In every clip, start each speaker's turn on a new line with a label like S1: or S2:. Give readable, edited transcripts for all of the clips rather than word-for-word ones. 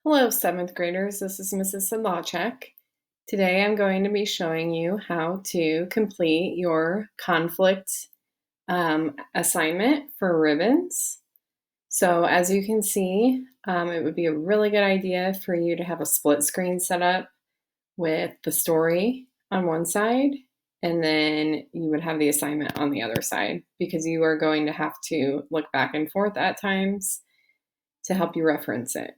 S1: Hello, 7th graders. This is Mrs. Sedlacek. Today I'm going to be showing you how to complete your conflict assignment for ribbons. So as you can see, it would be a really good idea for you to have a split screen set up with the story on one side, and then you would have the assignment on the other side, because you are going to have to look back and forth at times to help you reference it.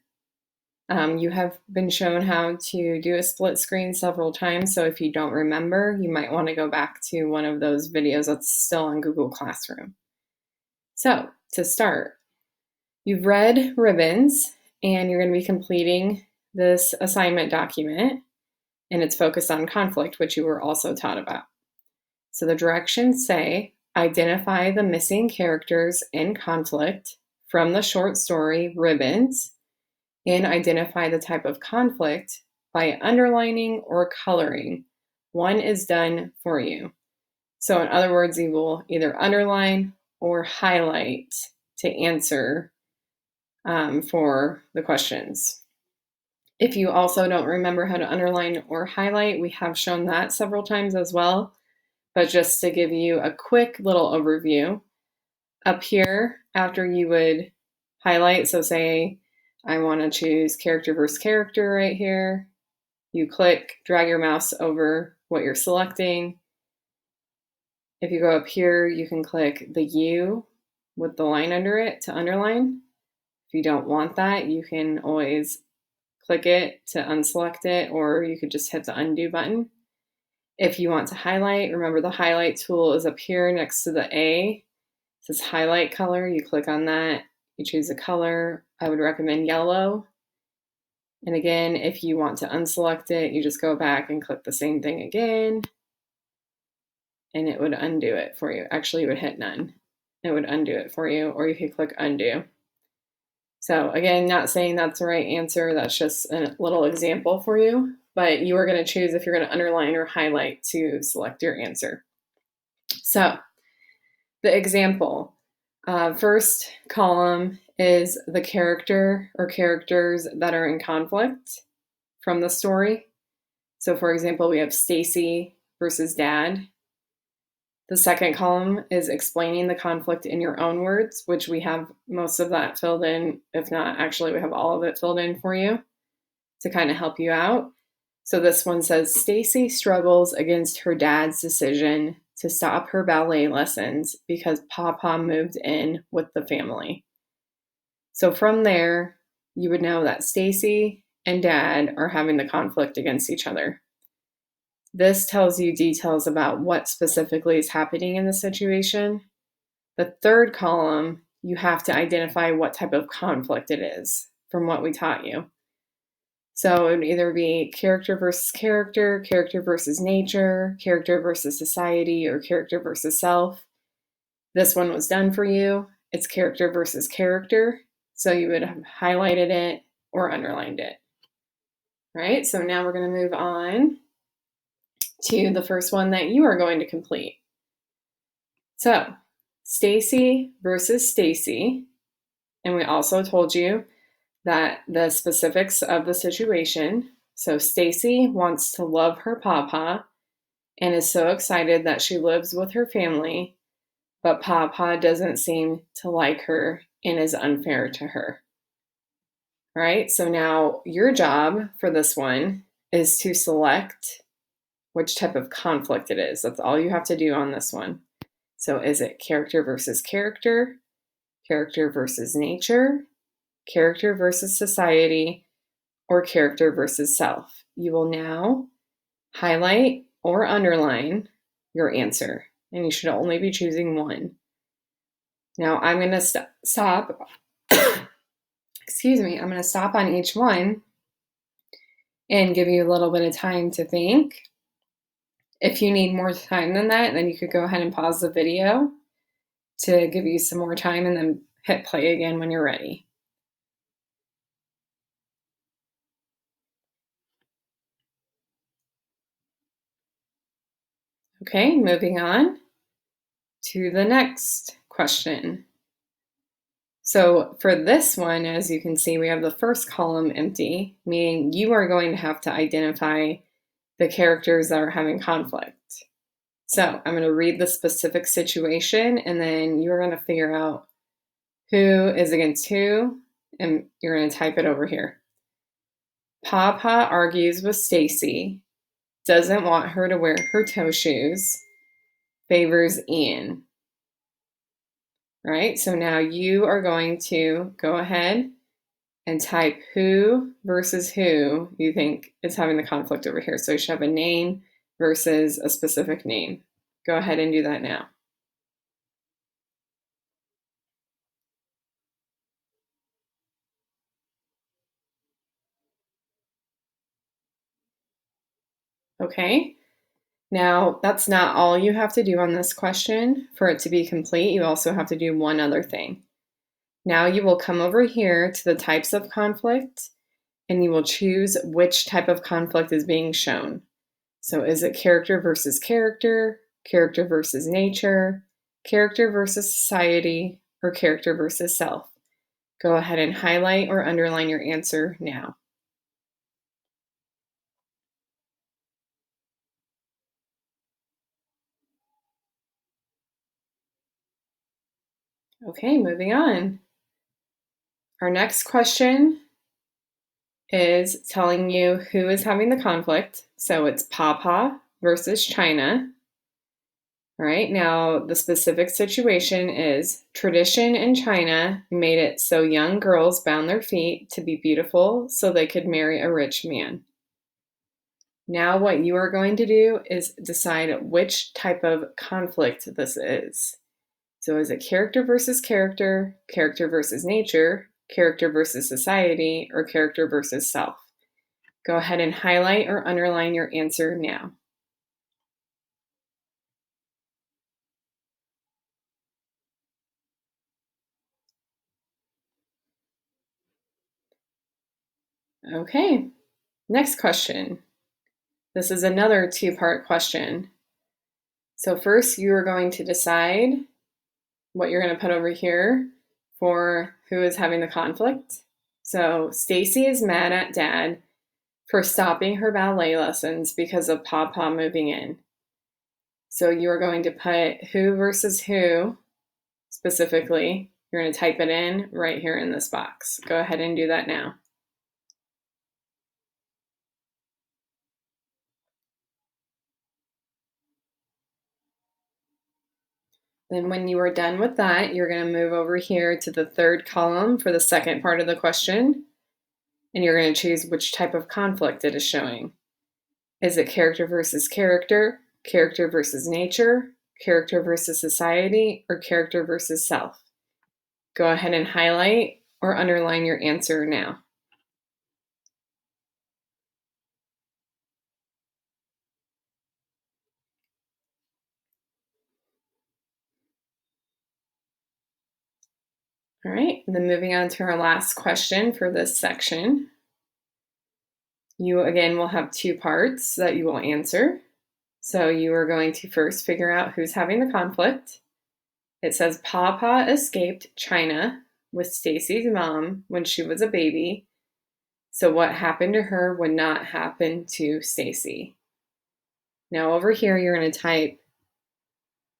S1: You have been shown how to do a split screen several times, so if you don't remember, you might want to go back to one of those videos that's still on Google Classroom. So, to start, you've read ribbons, and you're going to be completing this assignment document, and it's focused on conflict, which you were also taught about. So the directions say, identify the missing characters in conflict from the short story Ribbons, and identify the type of conflict by underlining or coloring. One is done for you. So in other words, you will either underline or highlight to answer for the questions. If you also don't remember how to underline or highlight, we have shown that several times as well. But just to give you a quick little overview, up here, after you would highlight, so say I want to choose character versus character right here. You click, drag your mouse over what you're selecting. If you go up here, you can click the U with the line under it to underline. If you don't want that, you can always click it to unselect it, or you could just hit the undo button. If you want to highlight, remember the highlight tool is up here next to the A. It says highlight color. You click on that. You choose a color. I would recommend yellow. And again, if you want to unselect it, you just go back and click the same thing again, and it would undo it for you. Actually, you would hit none. It would undo it for you, or you could click undo. So again, not saying that's the right answer. That's just a little example for you, but you are going to choose if you're going to underline or highlight to select your answer. So the example, first column is the character or characters that are in conflict from the story. So for example, we have Stacy versus Dad. The second column is explaining the conflict in your own words, which we have most of that filled in. If not, actually, we have all of it filled in for you to kind of help you out. So this one says, Stacy struggles against her dad's decision to stop her ballet lessons because Papa moved in with the family. So from there, you would know that Stacy and Dad are having the conflict against each other. This tells you details about what specifically is happening in the situation. The third column, you have to identify what type of conflict it is from what we taught you. So it would either be character versus character, character versus nature, character versus society, or character versus self. This one was done for you. It's character versus character. So you would have highlighted it or underlined it. All right, so now we're going to move on to the first one that you are going to complete. So, Stacy versus Stacy, and we also told you that the specifics of the situation. So Stacy wants to love her papa and is so excited that she lives with her family, but papa doesn't seem to like her and is unfair to her. All right, so now your job for this one is to select which type of conflict it is. That's all you have to do on this one. So is it character versus character, character versus nature, character versus society, or character versus self? You will now highlight or underline your answer, and you should only be choosing one. Now I'm going to stop. Excuse me. I'm going to stop on each one and give you a little bit of time to think. If you need more time than that, then you could go ahead and pause the video to give you some more time and then hit play again when you're ready. Okay, moving on to the next question. So for this one, as you can see, we have the first column empty, meaning you are going to have to identify the characters that are having conflict. So I'm going to read the specific situation, and then you're going to figure out who is against who, and you're going to type it over here. Papa argues with Stacy, doesn't want her to wear her toe shoes, favors Ian. All right, so now you are going to go ahead and type who versus who you think is having the conflict over here. So you should have a name versus a specific name. Go ahead and do that now. Okay, now that's not all you have to do on this question. For it to be complete, you also have to do one other thing. Now you will come over here to the types of conflict, and you will choose which type of conflict is being shown. So is it character versus character, character versus nature, character versus society, or character versus self? Go ahead and highlight or underline your answer now. Okay, moving on. Our next question is telling you who is having the conflict. So it's Papa versus China. All right, now the specific situation is tradition in China made it so young girls bound their feet to be beautiful so they could marry a rich man. Now what you are going to do is decide which type of conflict this is. So is it character versus character, character versus nature, character versus society, or character versus self? Go ahead and highlight or underline your answer now. Okay, next question. This is another two-part question. So first you are going to decide what you're going to put over here for who is having the conflict. So Stacy is mad at Dad for stopping her ballet lessons because of Papa moving in. So you're going to put who versus who specifically. You're going to type it in right here in this box. Go ahead and do that now. Then when you are done with that, you're going to move over here to the third column for the second part of the question, and you're going to choose which type of conflict it is showing. Is it character versus character, character versus nature, character versus society, or character versus self? Go ahead and highlight or underline your answer now. All right, and then moving on to our last question for this section. You again will have two parts that you will answer. So you are going to first figure out who's having the conflict. It says Papa escaped China with Stacy's mom when she was a baby. So what happened to her would not happen to Stacy. Now over here you're going to type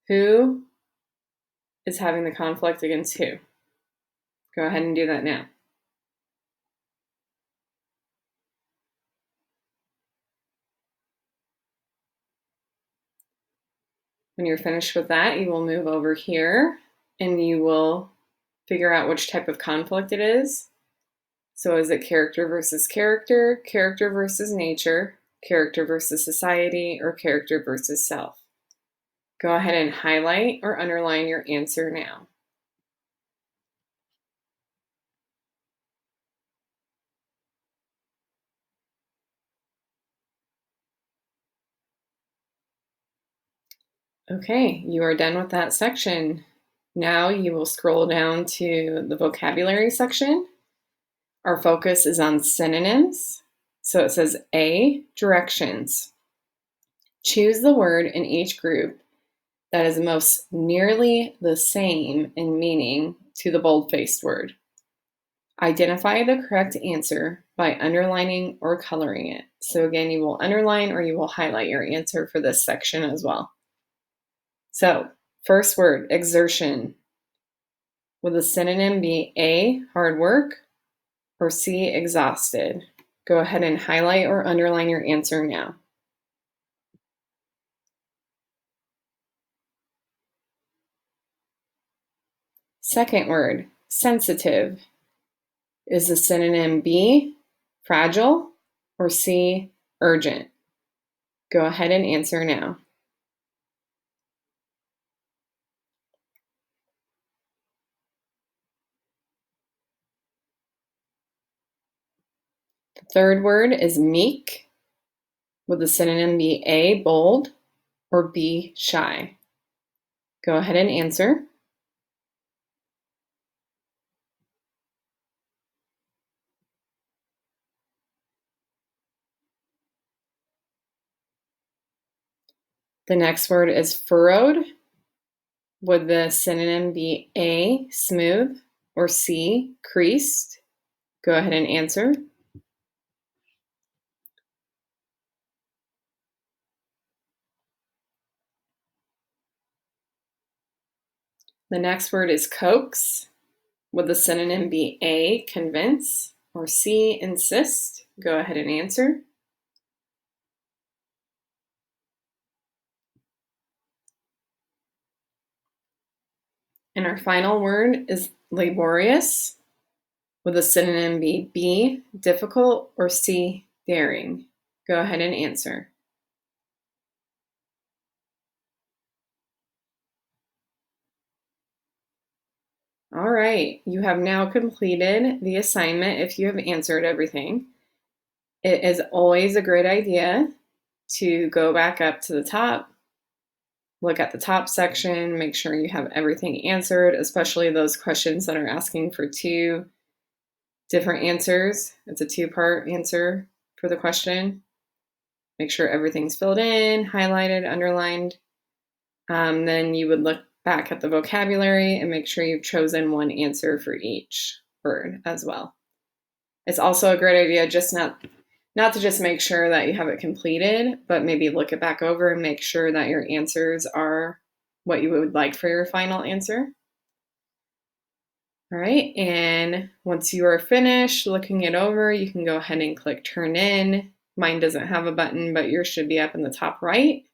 S1: who is having the conflict against who. Go ahead and do that now. When you're finished with that, you will move over here and you will figure out which type of conflict it is. So is it character versus character, character versus nature, character versus society, or character versus self? Go ahead and highlight or underline your answer now. Okay, you are done with that section. Now you will scroll down to the vocabulary section. Our focus is on synonyms. So it says A, directions. Choose the word in each group that is most nearly the same in meaning to the bold-faced word. Identify the correct answer by underlining or coloring it. So again, you will underline or you will highlight your answer for this section as well. So, first word, exertion. Will the synonym be A, hard work, or C, exhausted? Go ahead and highlight or underline your answer now. Second word, sensitive. Is the synonym B, fragile, or C, urgent? Go ahead and answer now. The third word is meek. Will the synonym be A, bold, or B, shy? Go ahead and answer. The next word is furrowed. Would the synonym be A, smooth, or C, creased? Go ahead and answer. The next word is coax. Would the synonym be A, convince, or C, insist? Go ahead and answer. And our final word is laborious. Would the synonym be B, difficult, or C, daring? Go ahead and answer. All right, you have now completed the assignment if you have answered everything. It is always a great idea to go back up to the top, look at the top section, make sure you have everything answered, especially those questions that are asking for two different answers. It's a two-part answer for the question. Make sure everything's filled in, highlighted, underlined. Then you would look back at the vocabulary and make sure you've chosen one answer for each word as well. It's also a great idea just not to just make sure that you have it completed, but maybe look it back over and make sure that your answers are what you would like for your final answer. All right, and once you are finished looking it over, you can go ahead and click Turn In. Mine doesn't have a button, but yours should be up in the top right.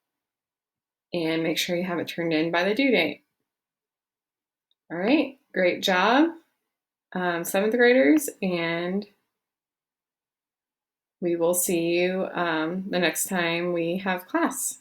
S1: And make sure you have it turned in by the due date. All right, great job, 7th graders, and we will see you the next time we have class.